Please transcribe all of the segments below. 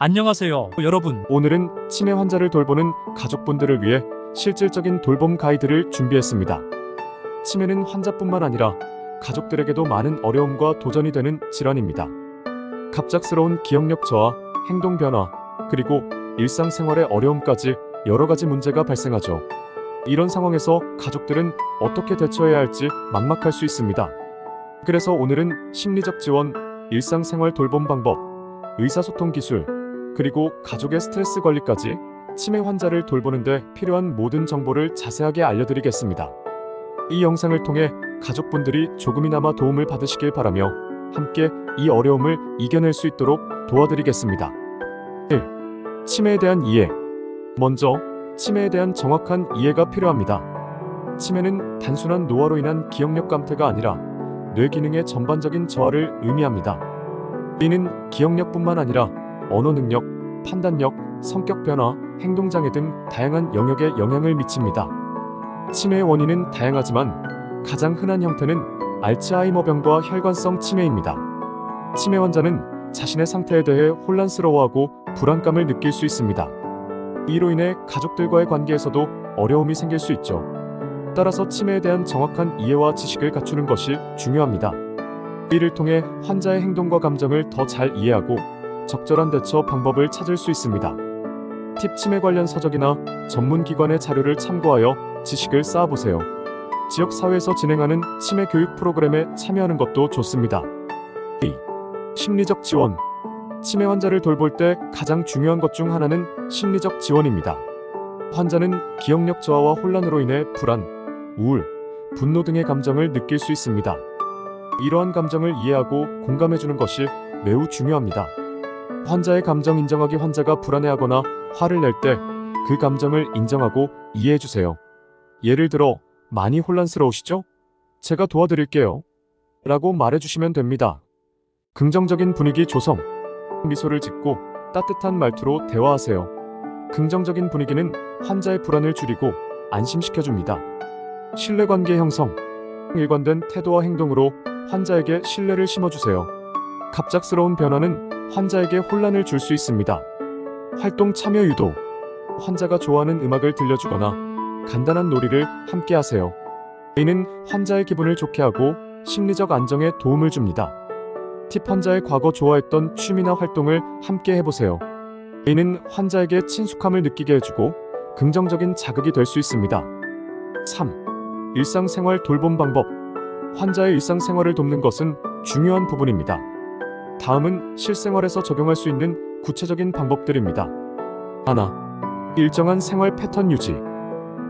안녕하세요, 여러분. 오늘은 치매 환자를 돌보는 가족분들을 위해 실질적인 돌봄 가이드를 준비했습니다. 치매는 환자뿐만 아니라 가족들에게도 많은 어려움과 도전이 되는 질환입니다. 갑작스러운 기억력 저하, 행동 변화, 그리고 일상생활의 어려움까지 여러 가지 문제가 발생하죠. 이런 상황에서 가족들은 어떻게 대처해야 할지 막막할 수 있습니다. 그래서 오늘은 심리적 지원, 일상생활 돌봄 방법, 의사소통 기술, 그리고 가족의 스트레스 관리까지 치매 환자를 돌보는데 필요한 모든 정보를 자세하게 알려드리겠습니다. 이 영상을 통해 가족분들이 조금이나마 도움을 받으시길 바라며 함께 이 어려움을 이겨낼 수 있도록 도와드리겠습니다. 1. 치매에 대한 이해. 먼저 치매에 대한 정확한 이해가 필요합니다. 치매는 단순한 노화로 인한 기억력 감퇴가 아니라 뇌 기능의 전반적인 저하를 의미합니다. 이는 기억력뿐만 아니라 언어 능력, 판단력, 성격 변화, 행동장애 등 다양한 영역에 영향을 미칩니다. 치매의 원인은 다양하지만 가장 흔한 형태는 알츠하이머병과 혈관성 치매입니다. 치매 환자는 자신의 상태에 대해 혼란스러워하고 불안감을 느낄 수 있습니다. 이로 인해 가족들과의 관계에서도 어려움이 생길 수 있죠. 따라서 치매에 대한 정확한 이해와 지식을 갖추는 것이 중요합니다. 이를 통해 환자의 행동과 감정을 더 잘 이해하고 적절한 대처 방법을 찾을 수 있습니다. 팁 치매 관련 서적이나 전문기관의 자료를 참고하여 지식을 쌓아보세요. 지역사회에서 진행하는 치매 교육 프로그램에 참여하는 것도 좋습니다. 2. 심리적 지원. 치매 환자를 돌볼 때 가장 중요한 것 중 하나는 심리적 지원입니다. 환자는 기억력 저하와 혼란으로 인해 불안, 우울, 분노 등의 감정을 느낄 수 있습니다. 이러한 감정을 이해하고 공감해주는 것이 매우 중요합니다. 환자의 감정 인정하기. 환자가 불안해하거나 화를 낼 때 그 감정을 인정하고 이해해주세요. 예를 들어, 많이 혼란스러우시죠? 제가 도와드릴게요. 라고 말해주시면 됩니다. 긍정적인 분위기 조성. 미소를 짓고 따뜻한 말투로 대화하세요. 긍정적인 분위기는 환자의 불안을 줄이고 안심시켜줍니다. 신뢰관계 형성. 일관된 태도와 행동으로 환자에게 신뢰를 심어주세요. 갑작스러운 변화는 환자에게 혼란을 줄 수 있습니다. 활동 참여 유도. 환자가 좋아하는 음악을 들려주거나 간단한 놀이를 함께 하세요. 이는 환자의 기분을 좋게 하고 심리적 안정에 도움을 줍니다. 팁 환자의 과거 좋아했던 취미나 활동을 함께 해보세요. 이는 환자에게 친숙함을 느끼게 해주고 긍정적인 자극이 될 수 있습니다. 3. 일상생활 돌봄 방법. 환자의 일상생활을 돕는 것은 중요한 부분입니다. 다음은 실생활에서 적용할 수 있는 구체적인 방법들입니다. 하나. 일정한 생활 패턴 유지.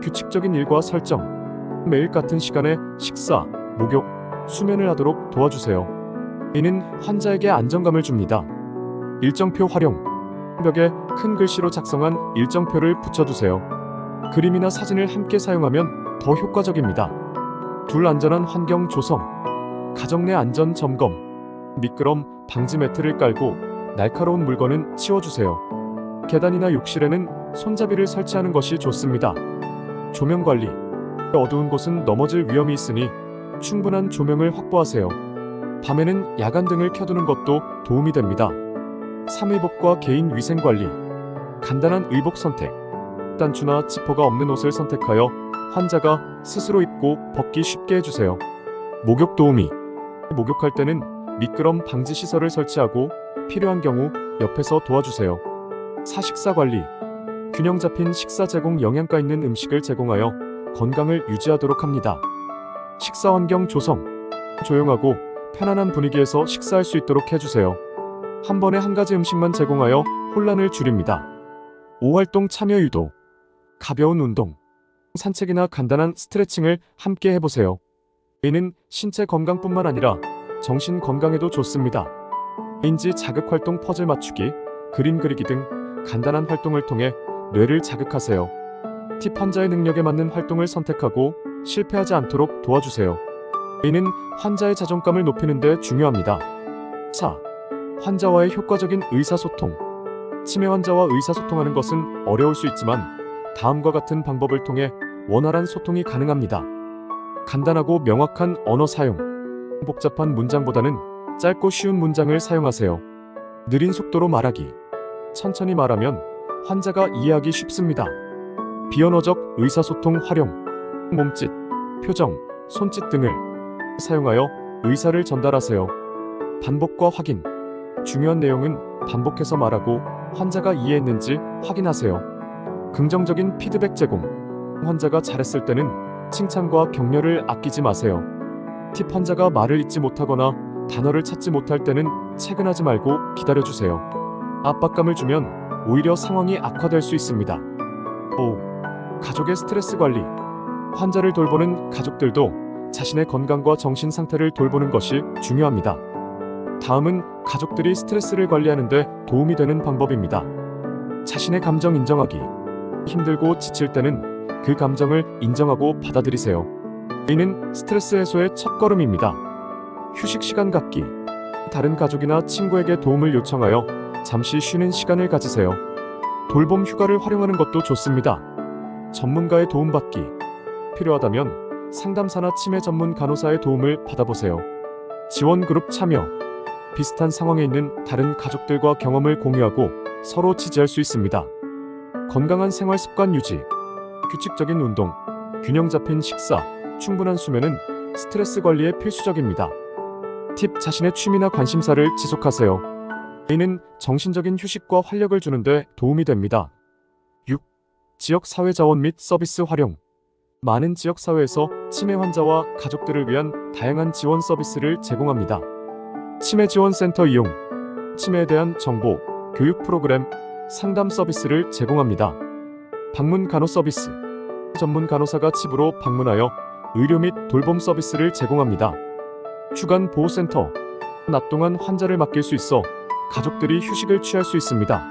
규칙적인 일과 설정. 매일 같은 시간에 식사, 목욕, 수면을 하도록 도와주세요. 이는 환자에게 안정감을 줍니다. 일정표 활용. 벽에 큰 글씨로 작성한 일정표를 붙여두세요. 그림이나 사진을 함께 사용하면 더 효과적입니다. 둘. 안전한 환경 조성. 가정 내 안전 점검. 미끄럼 방지 매트를 깔고 날카로운 물건은 치워주세요. 계단이나 욕실에는 손잡이를 설치하는 것이 좋습니다. 조명 관리. 어두운 곳은 넘어질 위험이 있으니 충분한 조명을 확보하세요. 밤에는 야간등을 켜두는 것도 도움이 됩니다. 3. 의복과 개인 위생 관리. 간단한 의복 선택. 단추나 지퍼가 없는 옷을 선택하여 환자가 스스로 입고 벗기 쉽게 해주세요. 목욕 도우미. 목욕할 때는 미끄럼 방지 시설을 설치하고 필요한 경우 옆에서 도와주세요. 4. 식사 관리. 균형 잡힌 식사 제공. 영양가 있는 음식을 제공하여 건강을 유지하도록 합니다. 식사 환경 조성. 조용하고 편안한 분위기에서 식사할 수 있도록 해주세요. 한 번에 한 가지 음식만 제공하여 혼란을 줄입니다. 5. 활동 참여 유도. 가벼운 운동, 산책이나 간단한 스트레칭을 함께 해보세요. 이는 신체 건강뿐만 아니라 정신 건강에도 좋습니다. 인지 자극 활동, 퍼즐 맞추기, 그림 그리기 등 간단한 활동을 통해 뇌를 자극하세요. 팁 환자의 능력에 맞는 활동을 선택하고 실패하지 않도록 도와주세요. 이는 환자의 자존감을 높이는 데 중요합니다. 4. 환자와의 효과적인 의사소통. 치매 환자와 의사소통하는 것은 어려울 수 있지만 다음과 같은 방법을 통해 원활한 소통이 가능합니다. 간단하고 명확한 언어 사용. 복잡한 문장보다는 짧고 쉬운 문장을 사용하세요. 느린 속도로 말하기. 천천히 말하면 환자가 이해하기 쉽습니다. 비언어적 의사소통 활용, 몸짓, 표정, 손짓 등을 사용하여 의사를 전달하세요. 반복과 확인, 중요한 내용은 반복해서 말하고 환자가 이해했는지 확인하세요. 긍정적인 피드백 제공, 환자가 잘했을 때는 칭찬과 격려를 아끼지 마세요. 팁, 환자가 말을 잇지 못하거나 단어를 찾지 못할 때는 채근하지 말고 기다려주세요. 압박감을 주면 오히려 상황이 악화될 수 있습니다. 5. 가족의 스트레스 관리. 환자를 돌보는 가족들도 자신의 건강과 정신 상태를 돌보는 것이 중요합니다. 다음은 가족들이 스트레스를 관리하는 데 도움이 되는 방법입니다. 자신의 감정 인정하기. 힘들고 지칠 때는 그 감정을 인정하고 받아들이세요. 이는 스트레스 해소의 첫걸음입니다. 휴식 시간 갖기. 다른 가족이나 친구에게 도움을 요청하여 잠시 쉬는 시간을 가지세요. 돌봄 휴가를 활용하는 것도 좋습니다. 전문가의 도움받기. 필요하다면 상담사나 치매 전문 간호사의 도움을 받아보세요. 지원 그룹 참여. 비슷한 상황에 있는 다른 가족들과 경험을 공유하고 서로 지지할 수 있습니다. 건강한 생활 습관 유지. 규칙적인 운동, 균형 잡힌 식사, 충분한 수면은 스트레스 관리에 필수적입니다. 팁, 자신의 취미나 관심사를 지속하세요. 이는 정신적인 휴식과 활력을 주는데 도움이 됩니다. 6. 지역 사회 자원 및 서비스 활용. 많은 지역 사회에서 치매 환자와 가족들을 위한 다양한 지원 서비스를 제공합니다. 치매 지원 센터 이용, 치매에 대한 정보, 교육 프로그램, 상담 서비스를 제공합니다. 방문 간호 서비스. 전문 간호사가 집으로 방문하여 의료 및 돌봄 서비스를 제공합니다. 주간 보호센터. 낮 동안 환자를 맡길 수 있어 가족들이 휴식을 취할 수 있습니다.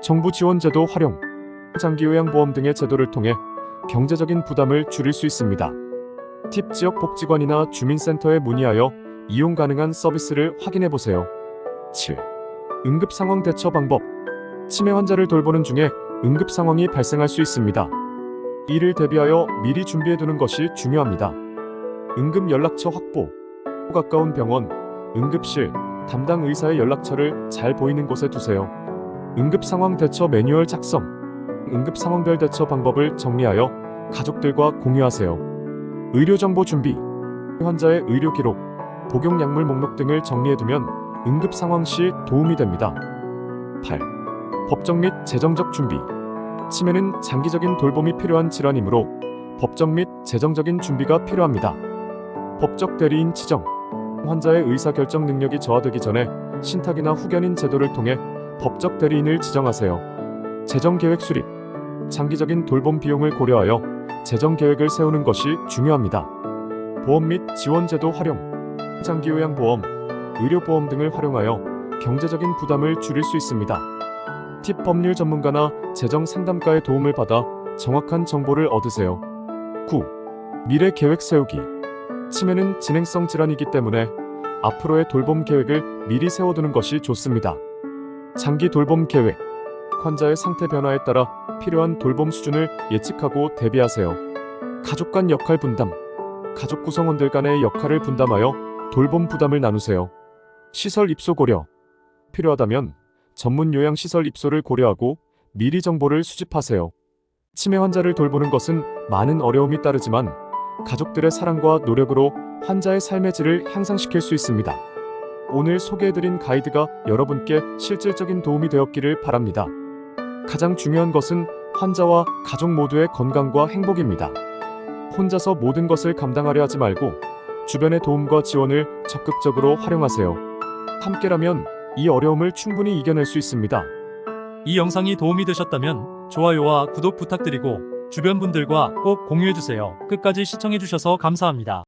정부 지원 제도 활용. 장기요양보험 등의 제도를 통해 경제적인 부담을 줄일 수 있습니다. 팁, 지역 복지관이나 주민센터에 문의하여 이용 가능한 서비스를 확인해 보세요. 7. 응급 상황 대처 방법. 치매 환자를 돌보는 중에 응급 상황이 발생할 수 있습니다. 이를 대비하여 미리 준비해 두는 것이 중요합니다. 응급 연락처 확보. 가까운 병원, 응급실, 담당 의사의 연락처를 잘 보이는 곳에 두세요. 응급 상황 대처 매뉴얼 작성. 응급 상황별 대처 방법을 정리하여 가족들과 공유하세요. 의료 정보 준비. 환자의 의료 기록, 복용 약물 목록 등을 정리해두면 응급 상황 시 도움이 됩니다. 8. 법적 및 재정적 준비. 치매는 장기적인 돌봄이 필요한 질환이므로 법적 및 재정적인 준비가 필요합니다. 법적 대리인 지정. 환자의 의사결정 능력이 저하되기 전에 신탁이나 후견인 제도를 통해 법적 대리인을 지정하세요. 재정계획 수립. 장기적인 돌봄 비용을 고려하여 재정계획을 세우는 것이 중요합니다. 보험 및 지원제도 활용. 장기요양보험, 의료보험 등을 활용하여 경제적인 부담을 줄일 수 있습니다. 팁, 법률 전문가나 재정 상담가의 도움을 받아 정확한 정보를 얻으세요. 9. 미래 계획 세우기. 치매는 진행성 질환이기 때문에 앞으로의 돌봄 계획을 미리 세워두는 것이 좋습니다. 장기 돌봄 계획. 환자의 상태 변화에 따라 필요한 돌봄 수준을 예측하고 대비하세요. 가족 간 역할 분담. 가족 구성원들 간의 역할을 분담하여 돌봄 부담을 나누세요. 시설 입소 고려. 필요하다면 전문 요양시설 입소를 고려하고 미리 정보를 수집하세요. 치매 환자를 돌보는 것은 많은 어려움이 따르지만 가족들의 사랑과 노력으로 환자의 삶의 질을 향상시킬 수 있습니다. 오늘 소개해드린 가이드가 여러분께 실질적인 도움이 되었기를 바랍니다. 가장 중요한 것은 환자와 가족 모두의 건강과 행복입니다. 혼자서 모든 것을 감당하려 하지 말고 주변의 도움과 지원을 적극적으로 활용하세요. 함께라면 이 어려움을 충분히 이겨낼 수 있습니다. 이 영상이 도움이 되셨다면 좋아요와 구독 부탁드리고 주변 분들과 꼭 공유해주세요. 끝까지 시청해주셔서 감사합니다.